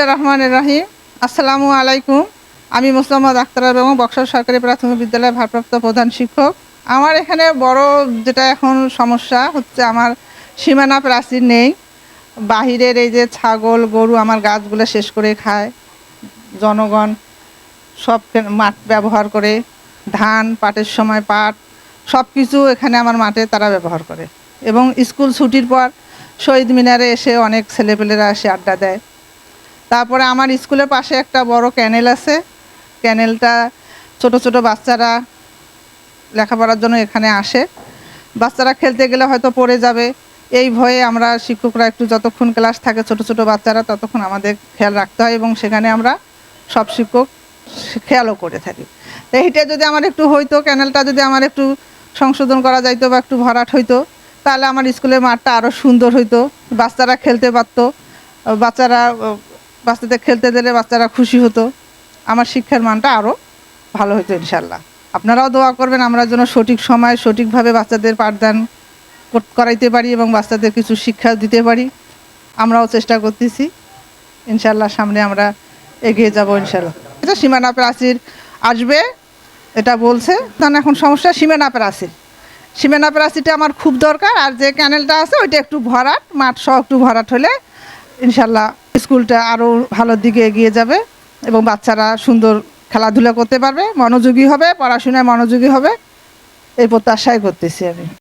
রহমানির রহিম। আসসালামু আলাইকুম। আমি মোসাম্মদ আক্তার বেগম, বক্সর সরকারি প্রাথমিক বিদ্যালয়ের ভারপ্রাপ্ত প্রধান শিক্ষক। আমার এখানে বড় যেটা এখন সমস্যা হচ্ছে, আমার সীমানা প্রাচীর নেই। বাহিরের এই যে ছাগল গরু আমার গাছগুলো শেষ করে খায়। জনগণ সব মাঠ ব্যবহার করে, ধান পাটের সময় পাট সব কিছু এখানে আমার মাঠে তারা ব্যবহার করে। এবং স্কুল ছুটির পর শহীদ মিনারে এসে অনেক ছেলেপেলেরা এসে আড্ডা দেয়। তারপরে আমার স্কুলের পাশে একটা বড় ক্যানেল আছে। ক্যানেলটা ছোট ছোট বাচ্চারা লেখাপড়ার জন্য এখানে আসে। বাচ্চারা খেলতে গেলে হয়তো পড়ে যাবে, এই ভয়ে আমরা শিক্ষকরা একটু যতক্ষণ ক্লাস থাকে ছোট ছোট বাচ্চারা ততক্ষণ আমাদের খেয়াল রাখতে হয়, এবং সেখানে আমরা সব শিক্ষক খেয়ালও করে থাকি। তো এইটা যদি আমার একটু হইতো, ক্যানেলটা যদি আমার একটু সংশোধন করা যাইতো বা একটু ভরাট হইতো, তাহলে আমার স্কুলের মাঠটা আরও সুন্দর হইতো, বাচ্চারা খেলতে পারতো। বাচ্চাদের খেলতে দিলে বাচ্চারা খুশি হতো, আমার শিক্ষার মানটা আরও ভালো হতো ইনশাল্লাহ। আপনারাও দোয়া করবেন আমরা যেন সঠিক সময় সঠিকভাবে বাচ্চাদের পাঠদান করাইতে পারি এবং বাচ্চাদের কিছু শিক্ষা দিতে পারি। আমরাও চেষ্টা করতেছি, ইনশাল্লাহ সামনে আমরা এগিয়ে যাব ইনশাল্লাহ। এটা সীমানা প্রাচীর আসবে, এটা বলছে। কারণ এখন সমস্যা সীমানা প্রাচীরটা আমার খুব দরকার। আর যে ক্যানেলটা আছে ওইটা একটু ভরাট, মাঠ সহ একটু ভরাট হলে ইনশাল্লাহ স্কুলটা আরও ভালোর দিকে এগিয়ে যাবে এবং বাচ্চারা সুন্দর খেলাধুলা করতে পারবে, মনোযোগী হবে, পড়াশোনায় মনোযোগী হবে, এই প্রত্যাশাই করতেছি আমি।